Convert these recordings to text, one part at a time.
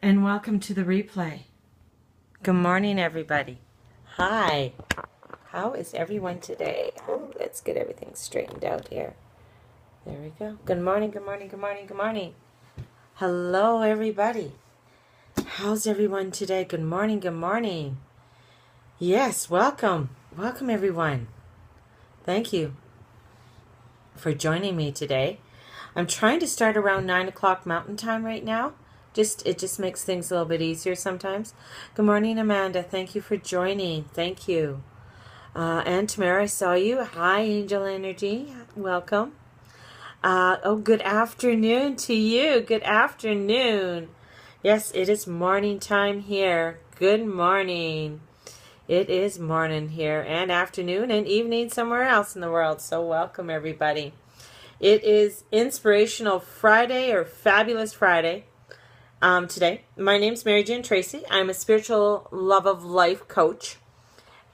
And welcome to the replay. Good morning, everybody. Hi. How is everyone today? Let's get everything straightened out here. There we go. Good morning, good morning, good morning, good morning. Hello, everybody. How's everyone today? Good morning, good morning. Yes, welcome. Welcome, everyone. Thank you for joining me today. I'm trying to start around 9 o'clock Mountain Time right now. It just makes things a little bit easier sometimes. Good morning, Amanda. Thank you for joining. Thank you. And Tamara, I saw you. Hi, Angel Energy. Welcome. Good afternoon to you. Good afternoon. Yes, it is morning time here. Good morning. It is morning here and afternoon and evening somewhere else in the world. So welcome, everybody. It is Inspirational Friday or Fabulous Friday. Today. My name's Mary Jane Tracy. I'm a spiritual love of life coach,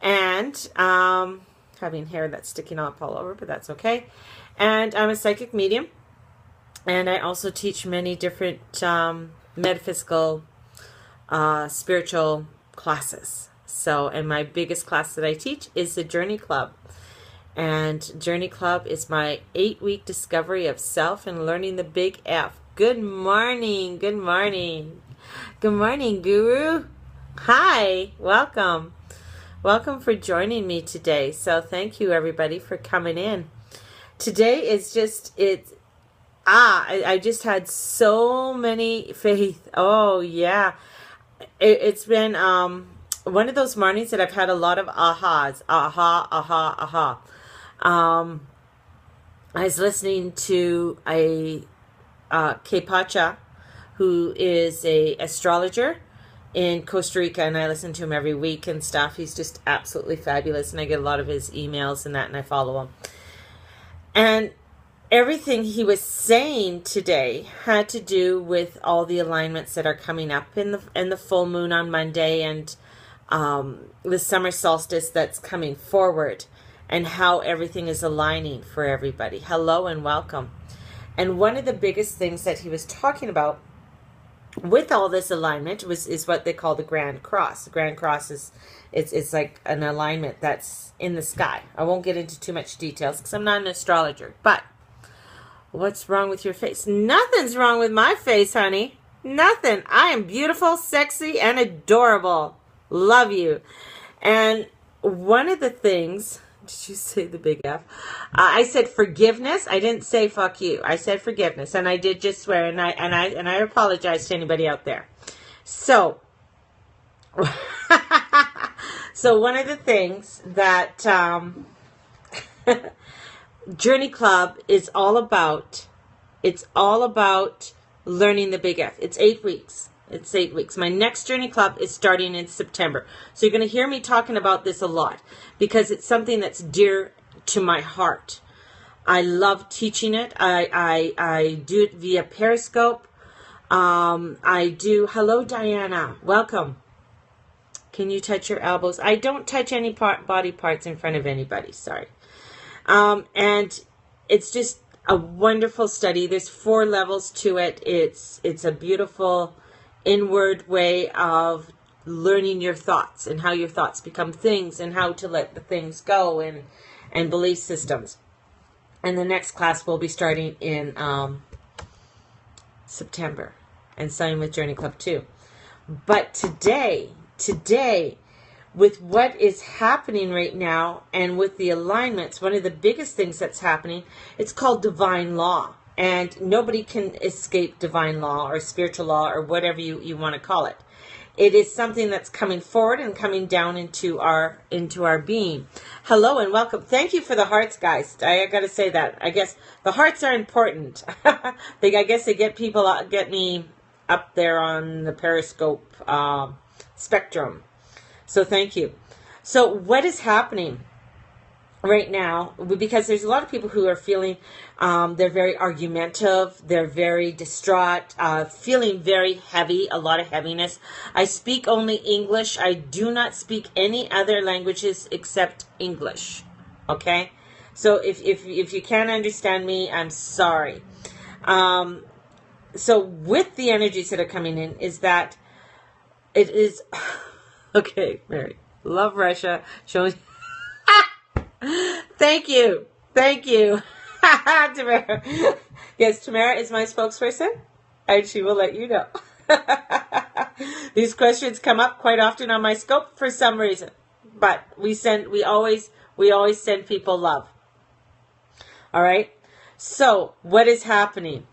and having hair that's sticking up all over, but that's okay. And I'm a psychic medium, and I also teach many different metaphysical, spiritual classes. So, and my biggest class that I teach is the Journey Club. And Journey Club is my 8-week discovery of self and learning the big F. Good morning. Good morning. Good morning, Guru. Hi. Welcome. Welcome for joining me today. So thank you, everybody, for coming in. Today is I just had so many faith. Oh, yeah. It's been one of those mornings that I've had a lot of ahas. Aha. I was listening to a Pacha, who is a astrologer in Costa Rica, and I listen to him every week and stuff. He's just absolutely fabulous, and I get a lot of his emails and that, and I follow him. And everything he was saying today had to do with all the alignments that are coming up in the full moon on Monday and the summer solstice that's coming forward, and how everything is aligning for everybody. Hello and welcome. And one of the biggest things that he was talking about with all this alignment is what they call the Grand Cross. The Grand Cross is it's like an alignment that's in the sky. I won't get into too much details because I'm not an astrologer. But what's wrong with your face? Nothing's wrong with my face, honey. Nothing. I am beautiful, sexy, and adorable. Love you. And one of the things... Did you say the big F? I said forgiveness. I didn't say fuck you. I said forgiveness, and I did just swear, and I apologize to anybody out there. So, so one of the things that Journey Club is all about, it's all about learning the big F. It's 8 weeks. It's 8 weeks. My next Journey Club is starting in September. So you're going to hear me talking about this a lot because it's something that's dear to my heart. I love teaching it. I do it via Periscope. I do. Hello, Diana. Welcome. Can you touch your elbows? I don't touch any body parts in front of anybody. Sorry. And it's just a wonderful study. There's 4 levels to it. It's a beautiful inward way of learning your thoughts and how your thoughts become things and how to let the things go and belief systems. And the next class will be starting in September, and same with Journey Club 2. But today, with what is happening right now and with the alignments, one of the biggest things that's happening, it's called divine law. And nobody can escape divine law or spiritual law or whatever you want to call it. It is something that's coming forward and coming down into our being. Hello and welcome. Thank you for the hearts, guys. I got to say that. I guess the hearts are important. I guess they get me up there on the Periscope spectrum. So thank you. So what is happening right now, because there's a lot of people who are feeling they're very argumentative, they're very distraught, feeling very heavy, a lot of heaviness. I speak only English. I do not speak any other languages except English. Okay? So if you can't understand me, I'm sorry. so with the energies that are coming in is that it is, okay, Mary, love Russia, showing, thank you, Tamara. Yes, Tamara is my spokesperson, and she will let you know. These questions come up quite often on my scope for some reason, but we always send people love. All right. So what is happening?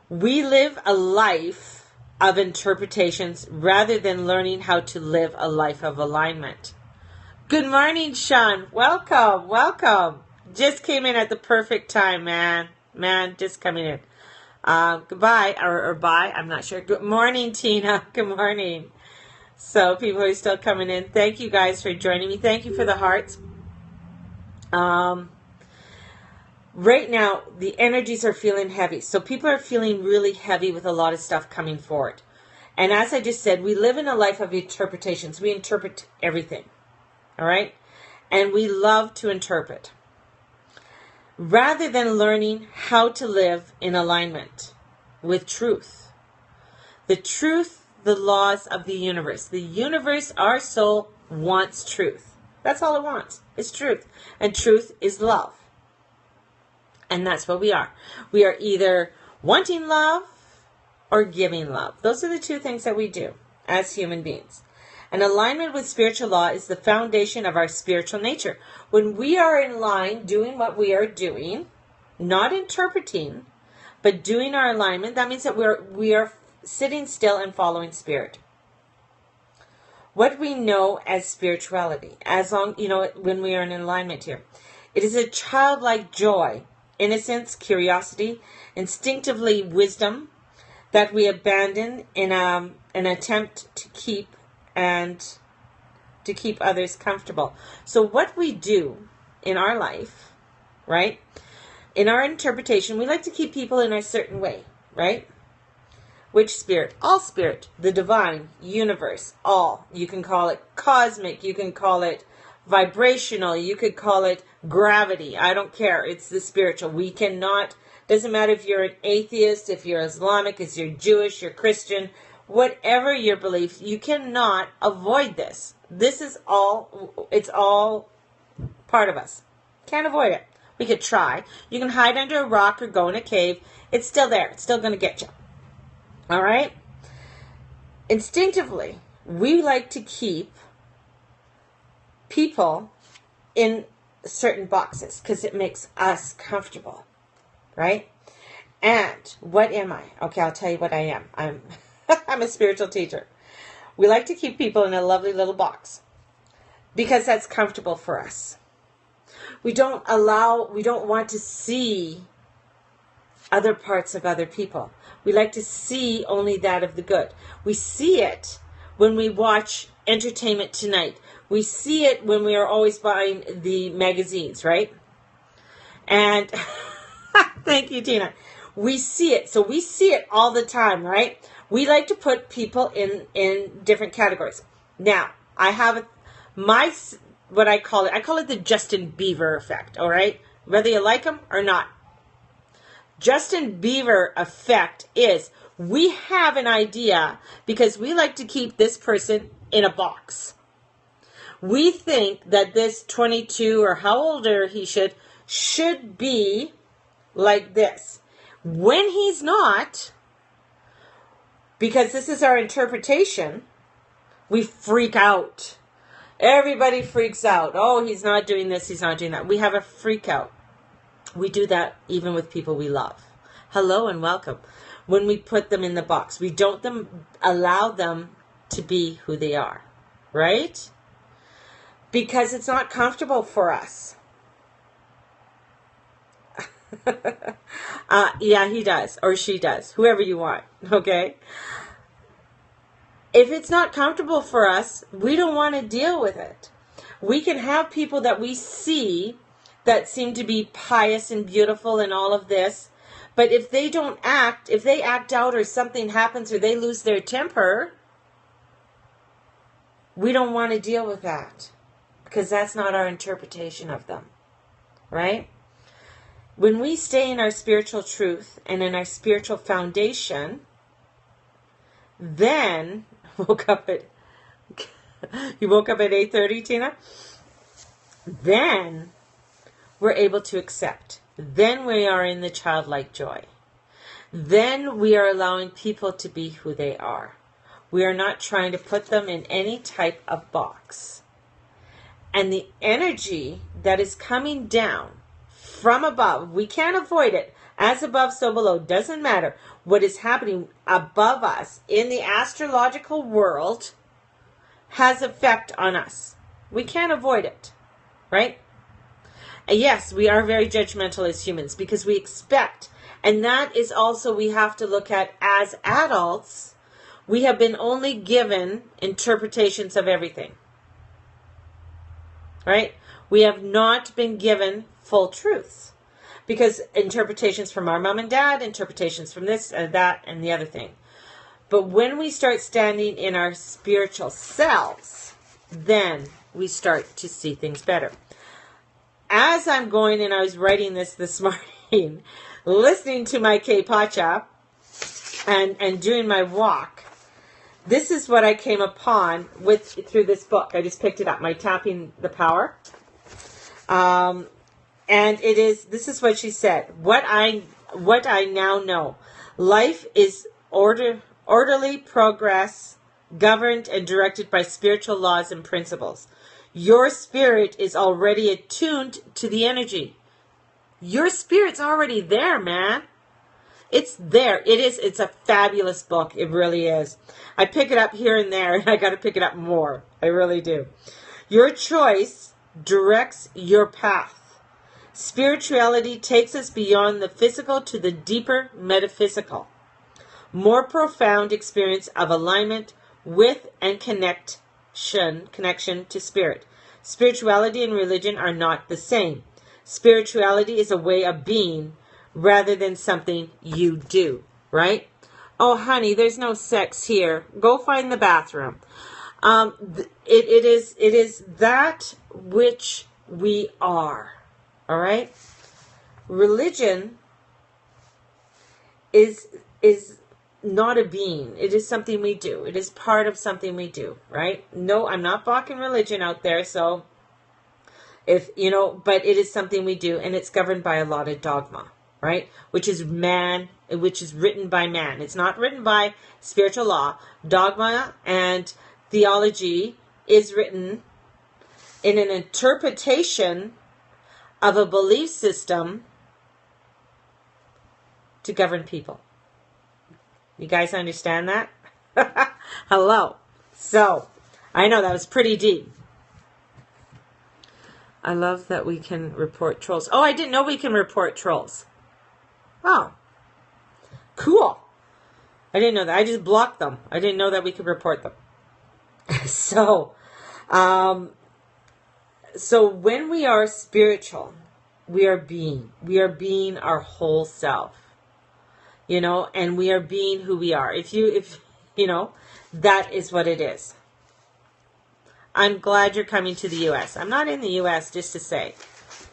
We live a life of interpretations rather than learning how to live a life of alignment. Good morning, Sean. Welcome. Just came in at the perfect time, man. Just coming in. Goodbye, or bye, I'm not sure. Good morning, Tina. Good morning. So people are still coming in. Thank you guys for joining me. Thank you for the hearts. Right now, the energies are feeling heavy. So people are feeling really heavy with a lot of stuff coming forward. And as I just said, we live in a life of interpretations. We interpret everything. All right? And we love to interpret. Rather than learning how to live in alignment with truth. The truth, the laws of the universe. The universe, our soul, wants truth. That's all it wants. It's truth. And truth is love. And that's what we are. We are either wanting love or giving love. Those are the two things that we do as human beings. And alignment with spiritual law is the foundation of our spiritual nature. When we are in line doing what we are doing, not interpreting, but doing our alignment, that means that we are sitting still and following spirit. What we know as spirituality, as long, when we are in alignment here, it is a childlike joy, innocence, curiosity, instinctively wisdom that we abandon in an attempt to keep others comfortable. So what we do in our life, right? In our interpretation, we like to keep people in a certain way, right? Which spirit? All spirit, the divine, universe, all. You can call it cosmic, you can call it vibrational, you could call it gravity. I don't care. It's the spiritual. We cannot, doesn't matter if you're an atheist, if you're Islamic, if you're Jewish, you're Christian, whatever your belief, you cannot avoid this. This is all, it's all part of us. Can't avoid it. We could try. You can hide under a rock or go in a cave. It's still there. It's still going to get you. All right? Instinctively, we like to keep people in certain boxes because it makes us comfortable, right? And what am I? Okay, I'll tell you what I am. I'm a spiritual teacher. We like to keep people in a lovely little box because that's comfortable for us. We don't want to see other parts of other people. We like to see only that of the good. We see it when we watch Entertainment Tonight. We see it when we are always buying the magazines, right? And thank you, Tina. We see it. So we see it all the time, right? We like to put people in different categories. Now, I have what I call it the Justin Bieber effect, all right? Whether you like him or not. Justin Bieber effect is we have an idea because we like to keep this person in a box. We think that this 22 or how older he should be like this. When he's not, because this is our interpretation, we freak out. Everybody freaks out. Oh, he's not doing this, he's not doing that. We have a freak out. We do that even with people we love. Hello and welcome. When we put them in the box, we don't allow them to be who they are, right? Because it's not comfortable for us. Yeah, he does, or she does, whoever you want, okay? If it's not comfortable for us, we don't want to deal with it. We can have people that we see that seem to be pious and beautiful and all of this, but if they act out or something happens or they lose their temper, we don't want to deal with that because that's not our interpretation of them, right? when we stay in our spiritual truth and in our spiritual foundation, then you woke up at 8:30, Tina? Then we're able to accept. Then we are in the childlike joy. Then we are allowing people to be who they are. We are not trying to put them in any type of box. And the energy that is coming down from above, we can't avoid it. As above, so below. Doesn't matter. What is happening above us in the astrological world has effect on us. We can't avoid it. Right? And yes, we are very judgmental as humans because we expect. And that is also we have to look at as adults. We have been only given interpretations of everything. Right? We have not been given full truths. Because interpretations from our mom and dad, interpretations from this and that and the other thing. But when we start standing in our spiritual selves, then we start to see things better. As I'm going, and I was writing this morning, listening to my K-Pacha and doing my walk, this is what I came upon through this book. I just picked it up, My Tapping the Power. And this is what she said. What I now know. Life is orderly progress, governed and directed by spiritual laws and principles. Your spirit is already attuned to the energy. Your spirit's already there, man. It's there. It's a fabulous book. It really is. I pick it up here and there, and I got to pick it up more. I really do. Your choice directs your path. Spirituality takes us beyond the physical to the deeper metaphysical. More profound experience of alignment with and connection to spirit. Spirituality and religion are not the same. Spirituality is a way of being rather than something you do, right? Oh, honey, there's no sex here. Go find the bathroom. It is that which we are. All right? Religion is not a being. It is something we do. It is part of something we do, right? No, I'm not blocking religion out there, so but it is something we do, and it's governed by a lot of dogma, right? Which is written by man. It's not written by spiritual law. Dogma and theology is written in an interpretation of a belief system to govern people. You guys understand that? Hello. So, I know that was pretty deep. I love that we can report trolls. Oh, I didn't know we can report trolls. Oh. Cool. I didn't know that. I just blocked them. I didn't know that we could report them. So when we are spiritual, we are being our whole self, and we are being who we are. If that is what it is. I'm glad you're coming to the U.S. I'm not in the U.S. just to say,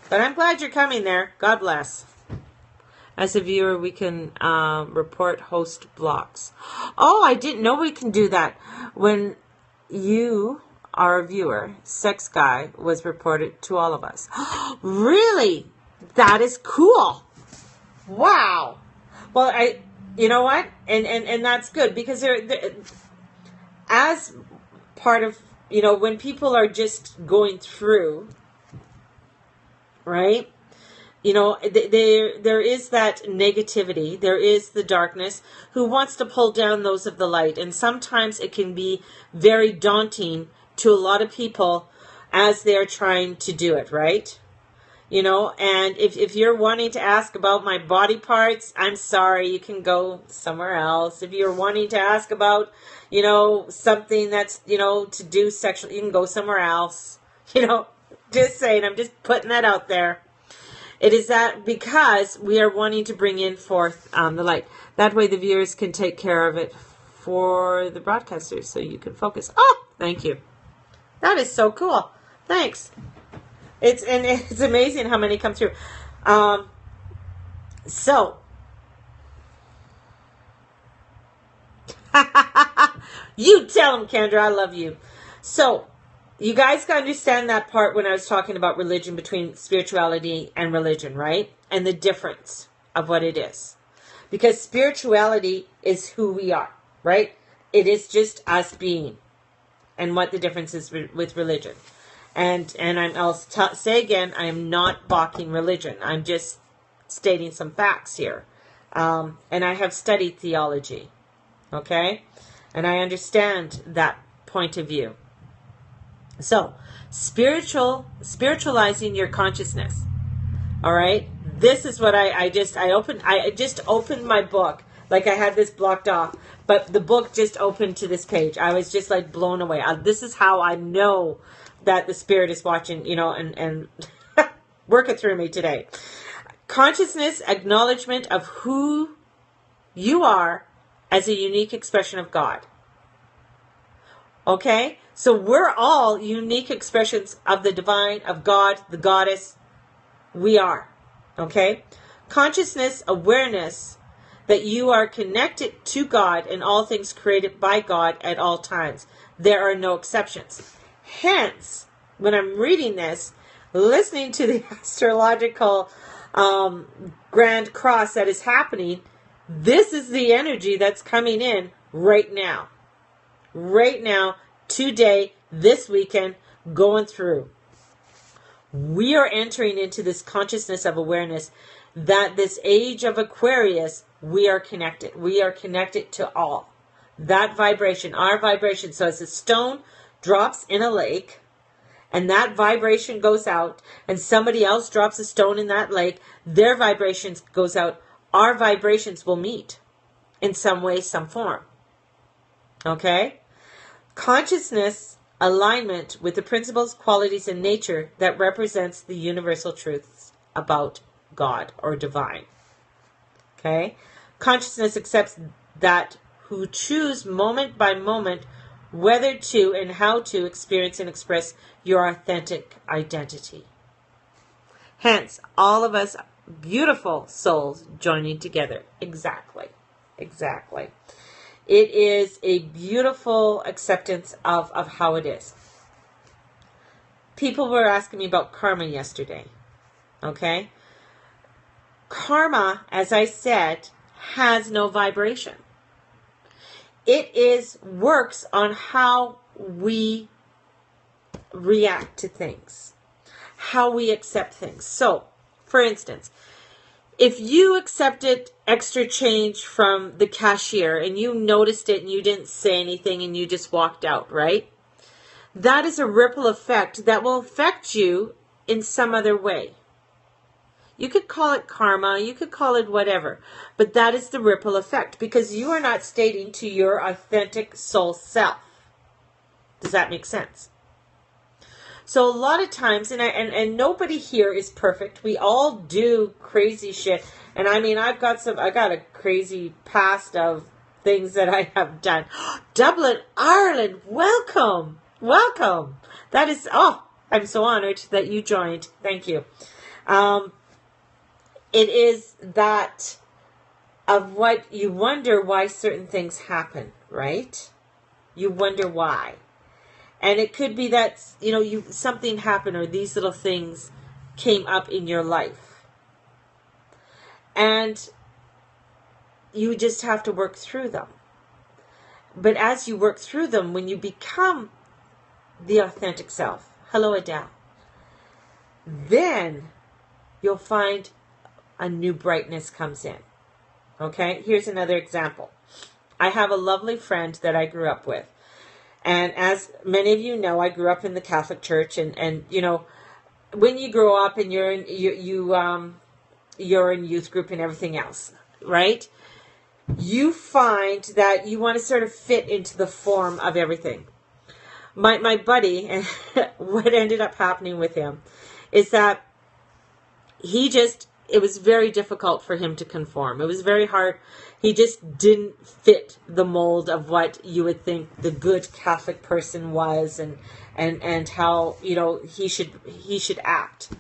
but I'm glad you're coming there. God bless. As a viewer, we can report host blocks. Oh, I didn't know we can do that. When you are a viewer, Sex Guy was reported to all of us. Really? That is cool. Wow. Well, you know what? And that's good because they're as part of, when people are just going through, right? There is that negativity. There is the darkness who wants to pull down those of the light. And sometimes it can be very daunting to a lot of people as they're trying to do it, right? And if you're wanting to ask about my body parts, I'm sorry, you can go somewhere else. If you're wanting to ask about, something that's, to do sexual, you can go somewhere else. Just saying, I'm just putting that out there. It is that because we are wanting to bring in forth the light. That way the viewers can take care of it for the broadcasters so you can focus. Oh, thank you. That is so cool. Thanks. It's amazing how many come through. So, you tell them, Kendra, I love you. So, you guys can understand that part when I was talking about religion, between spirituality and religion, right? And the difference of what it is. Because spirituality is who we are, right? It is just us being. And what the difference is with religion. And I'll say again, I am not balking religion. I'm just stating some facts here. And I have studied theology. Okay? And I understand that point of view. So, spiritualizing your consciousness. All right? This is what I just opened my book. Like I had this blocked off, but the book just opened to this page. I was just like blown away. This is how I know that the Spirit is watching, and working through me today. Consciousness, acknowledgement of who you are as a unique expression of God. Okay? So we're all unique expressions of the divine, of God, the goddess. We are. Okay? Consciousness, awareness that you are connected to God and all things created by God at all times. There are no exceptions. Hence, when I'm reading this, listening to the astrological grand cross that is happening, this is the energy that's coming in right now. Right now, today, this weekend, going through. We are entering into this consciousness of awareness that this age of Aquarius, we are connected. We are connected to all. That vibration, our vibration. So as a stone drops in a lake, and that vibration goes out, and somebody else drops a stone in that lake, their vibrations goes out. Our vibrations will meet in some way, some form. Okay? Consciousness alignment with the principles, qualities, and nature that represents the universal truths about God or divine. Okay? Consciousness accepts that who choose moment by moment whether to and how to experience and express your authentic identity. Hence, all of us beautiful souls joining together. Exactly. Exactly. It is a beautiful acceptance of how it is. People were asking me about karma yesterday. Okay? Karma, as I said, has no vibration. It works on how we react to things, how we accept things. So, for instance, if you accepted extra change from the cashier and you noticed it and you didn't say anything and you just walked out, right? That is a ripple effect that will affect you in some other way. You could call it karma, you could call it whatever, but that is the ripple effect because you are not stating to your authentic soul self. Does that make sense? So a lot of times, and nobody here is perfect. We all do crazy shit. And I mean, I got a crazy past of things that I have done. Dublin, Ireland, welcome. Welcome. That is, I'm so honored that you joined. Thank you. It is that of what you wonder why certain things happen, right? You wonder why. And it could be that, something happened or these little things came up in your life. And you just have to work through them. But as you work through them, when you become the authentic self, hello Adele, then you'll find a new brightness comes in. Okay? Here's another example. I have a lovely friend that I grew up with. And as many of you know, I grew up in the Catholic Church, and when you grow up and you're in youth group and everything else, right? You find that you want to sort of fit into the form of everything. My buddy, and what ended up happening with him is that it was very difficult for him to conform. It was very hard. He just didn't fit the mold of what you would think the good Catholic person was and how, he should act.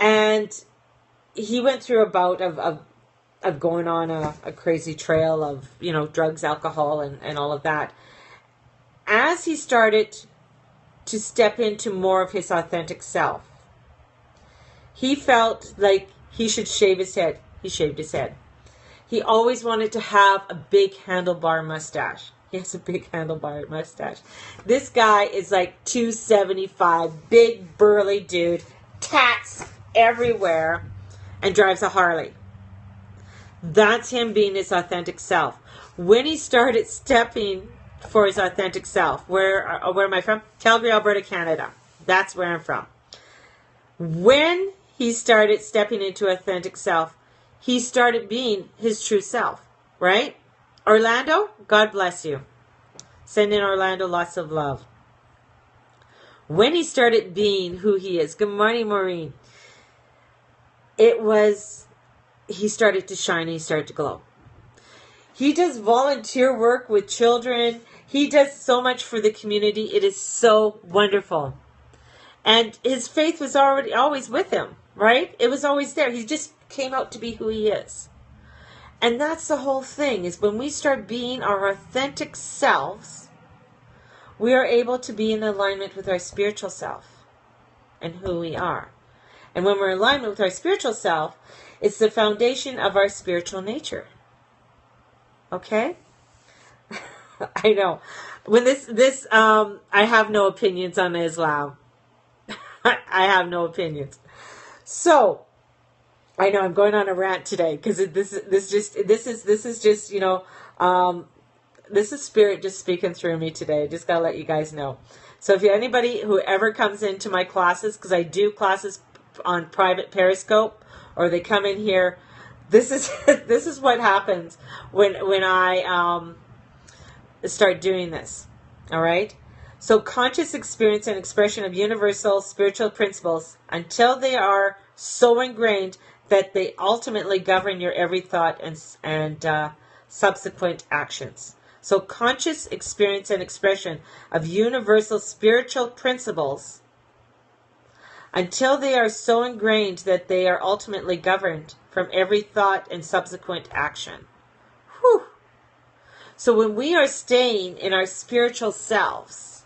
And he went through a bout of going on a crazy trail of, drugs, alcohol, and all of that. As he started to step into more of his authentic self, he felt like he should shave his head. He shaved his head. He always wanted to have a big handlebar mustache. He has a big handlebar mustache. This guy is like 275, big burly dude, tats everywhere, and drives a Harley. That's him being his authentic self. When he started stepping for his authentic self, where am I from? Calgary, Alberta, Canada. That's where I'm from. When he started stepping into authentic self, he started being his true self, right? Orlando, God bless you. Send in Orlando lots of love. When he started being who he is, good morning, Maureen, he started to shine and he started to glow. He does volunteer work with children. He does so much for the community. It is so wonderful. And his faith was always with him, right? It was always there. He just came out to be who he is. And that's the whole thing, is when we start being our authentic selves, we are able to be in alignment with our spiritual self and who we are. And when we're in alignment with our spiritual self, it's the foundation of our spiritual nature. Okay? I know. When I have no opinions on Islam. I have no opinions. So, I know I'm going on a rant today because this is just this is Spirit just speaking through me today. Just gotta let you guys know. So if anybody who ever comes into my classes, because I do classes on private Periscope, or they come in here, this is what happens when I start doing this. All right. So conscious experience and expression of universal spiritual principles until they are so ingrained that they ultimately govern your every thought and subsequent actions. So conscious experience and expression of universal spiritual principles until they are so ingrained that they are ultimately governed from every thought and subsequent action. Whew. So when we are staying in our spiritual selves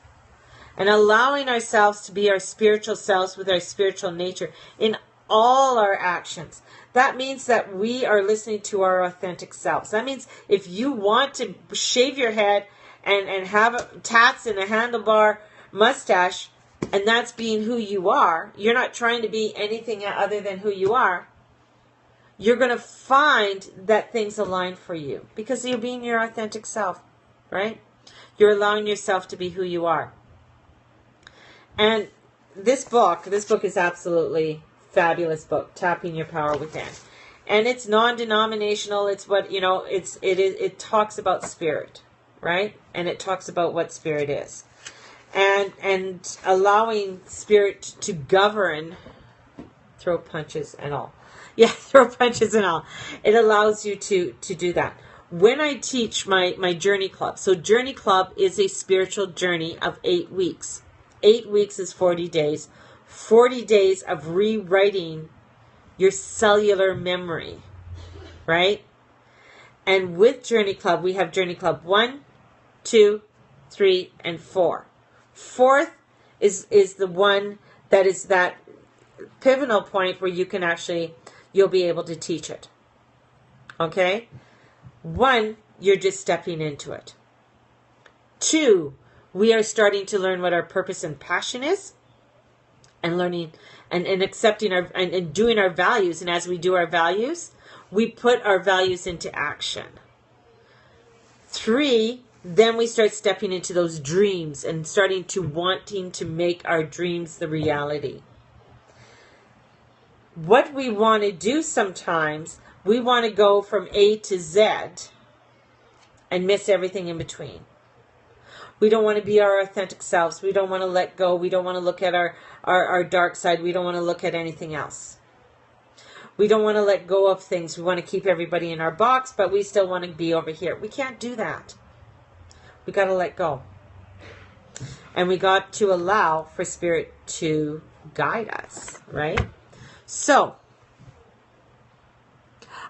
and allowing ourselves to be our spiritual selves with our spiritual nature in all our actions, that means that we are listening to our authentic selves. That means if you want to shave your head and have tats and a handlebar mustache, and that's being who you are, you're not trying to be anything other than who you are, you're going to find that things align for you because you're being your authentic self, right? You're allowing yourself to be who you are. And this book is absolutely fabulous book, Tapping Your Power Within. And it's non-denominational. It's what, it talks about spirit, right? And it talks about what spirit is. And allowing spirit to govern, throw punches and all. Yeah, throw punches and all. It allows you to do that. When I teach my Journey Club, so Journey Club is a spiritual journey of 8 weeks. 8 weeks is 40 days. 40 days of rewriting your cellular memory, right? And with Journey Club, we have Journey Club 1, 2, 3, and 4. Fourth is the one that is that pivotal point where you can you'll be able to teach it. Okay? 1, you're just stepping into it. 2, we are starting to learn what our purpose and passion is, and learning and accepting and doing our values. And as we do our values, we put our values into action. 3, then we start stepping into those dreams and starting to wanting to make our dreams the reality. What we want to do sometimes, we want to go from A to Z and miss everything in between. We don't want to be our authentic selves. We don't want to let go. We don't want to look at our dark side. We don't want to look at anything else. We don't want to let go of things. We want to keep everybody in our box, but we still want to be over here. We can't do that. We got to let go. And we got to allow for Spirit to guide us, right? So,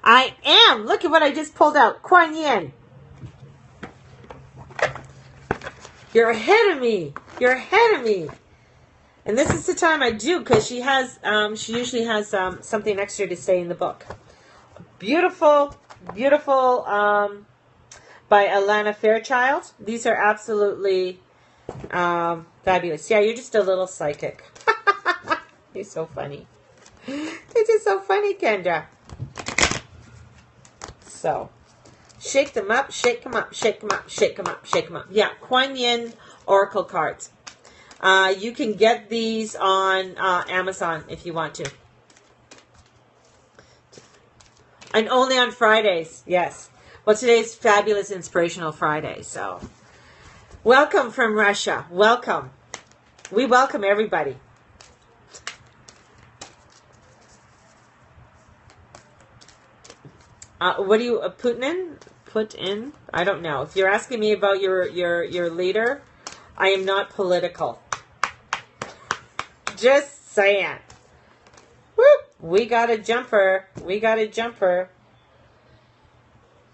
I am. Look at what I just pulled out. Kuan Yin. You're ahead of me. You're ahead of me. And this is the time I do, because she usually has something extra to say in the book. Beautiful, beautiful, by Alana Fairchild. These are absolutely fabulous. Yeah, you're just a little psychic. You're so funny. You're just so funny, Kendra. So, shake them up, shake them up, shake them up, shake them up, shake them up. Yeah, Kuan Yin Oracle cards. You can get these on Amazon if you want to. And only on Fridays, yes. Well, today's Fabulous Inspirational Friday, so. Welcome from Russia. Welcome. We welcome everybody. What do you put in? I don't know. If you're asking me about your leader, I am not political. Just saying. Whoop. We got a jumper. We got a jumper.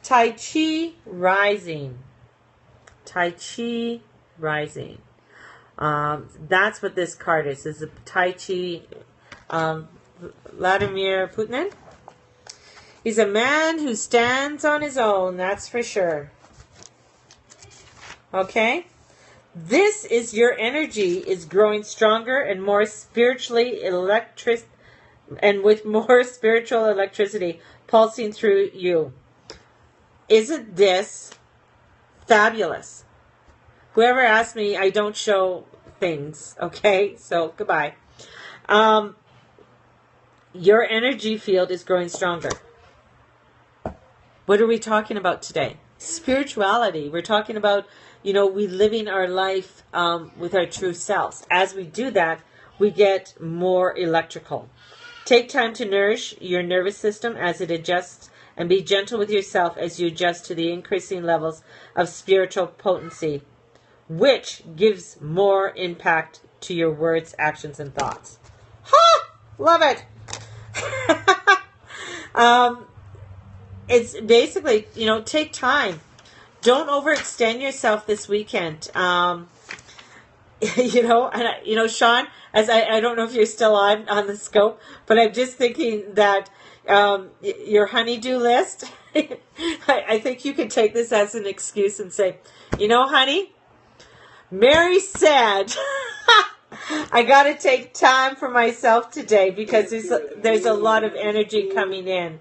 Tai Chi Rising. Tai Chi Rising. That's what this card is. Is a Tai Chi. Vladimir Putin. He's a man who stands on his own, that's for sure. Okay? This is your energy is growing stronger and more spiritually and with more spiritual electricity pulsing through you. Isn't this fabulous? Whoever asked me, I don't show things, okay? So, goodbye. Your energy field is growing stronger. What are we talking about today? Spirituality. We're talking about, we living our life with our true selves. As we do that, we get more electrical. Take time to nourish your nervous system as it adjusts, and be gentle with yourself as you adjust to the increasing levels of spiritual potency, which gives more impact to your words, actions, and thoughts. Ha! Love it! It's basically, take time. Don't overextend yourself this weekend. Sean, as I don't know if you're still on the scope, but I'm just thinking that your honeydew list, I think you could take this as an excuse and say, honey, Mary said, I got to take time for myself today because there's a lot of energy coming in.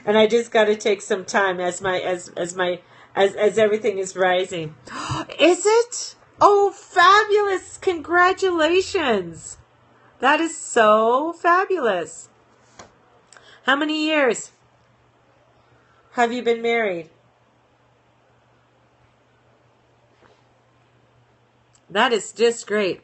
And I just got to take some time as everything is rising. Is it? Oh, fabulous. Congratulations. That is so fabulous. How many years have you been married? That is just great.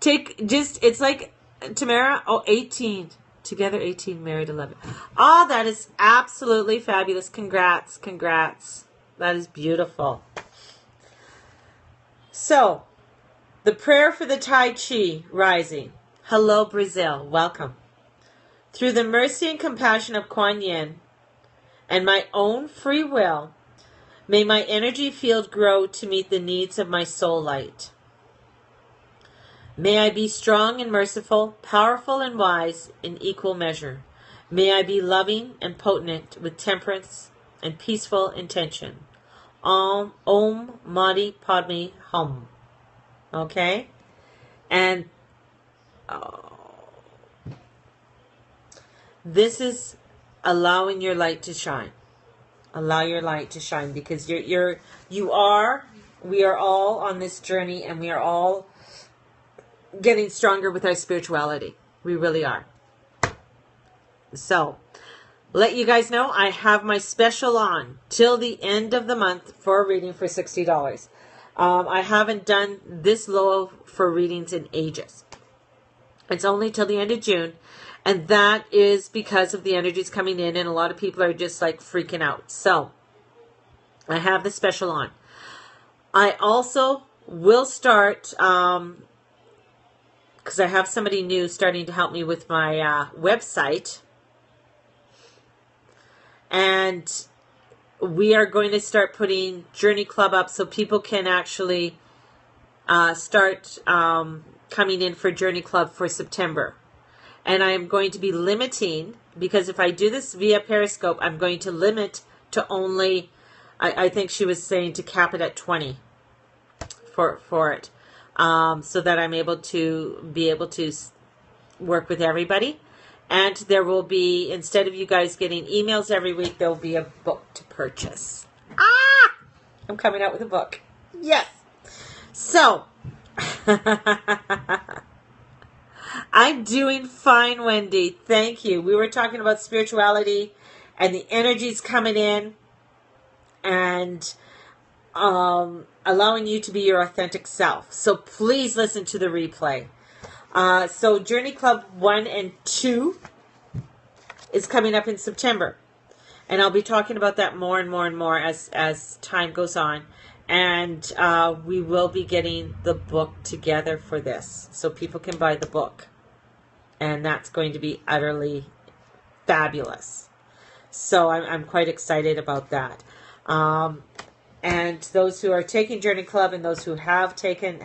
It's like, Tamara, 18. Together 18, married 11. Oh, that is absolutely fabulous. Congrats. That is beautiful. So, the prayer for the Tai Chi rising. Hello, Brazil. Welcome. Through the mercy and compassion of Kuan Yin and my own free will, may my energy field grow to meet the needs of my soul light. May I be strong and merciful, powerful and wise in equal measure. May I be loving and potent with temperance and peaceful intention. Om Mani Padme Hum. Okay? And this is allowing your light to shine. Allow your light to shine because we are all on this journey and we are all getting stronger with our spirituality. We really are. So, let you guys know I have my special on till the end of the month for a reading for $60. I haven't done this low for readings in ages. It's only till the end of June, and that is because of the energies coming in, and a lot of people are just like freaking out. So, I have the special on. I also will start because I have somebody new starting to help me with my website. And we are going to start putting Journey Club up so people can actually start coming in for Journey Club for September. And I am going to be limiting, because if I do this via Periscope, I'm going to limit to only, I think she was saying to cap it at 20 for it. So that I'm able to work with everybody. And there will be, instead of you guys getting emails every week, there will be a book to purchase. I'm coming out with a book. Yes. So, I'm doing fine, Wendy. Thank you. We were talking about spirituality and the energies coming in and allowing you to be your authentic self. So please listen to the replay. So Journey Club 1 and 2 is coming up in September. And I'll be talking about that more and more and more as time goes on. And we will be getting the book together for this, so people can buy the book. And that's going to be utterly fabulous. So I'm quite excited about that. And those who are taking Journey Club and those who have taken,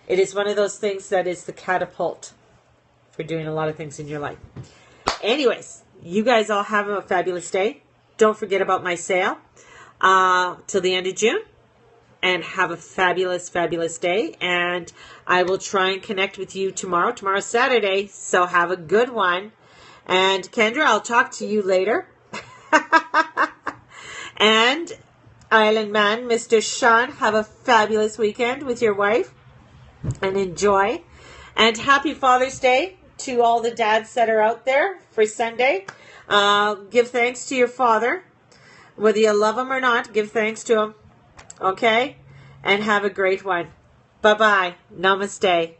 it is one of those things that is the catapult for doing a lot of things in your life. Anyways, you guys all have a fabulous day. Don't forget about my sale till the end of June. And have a fabulous, fabulous day. And I will try and connect with you tomorrow. Tomorrow's Saturday, so have a good one. And Kendra, I'll talk to you later. And Island Man, Mr. Sean, have a fabulous weekend with your wife. And enjoy. And happy Father's Day to all the dads that are out there for Sunday. Give thanks to your father. Whether you love him or not, give thanks to him. Okay? And have a great one. Bye-bye. Namaste.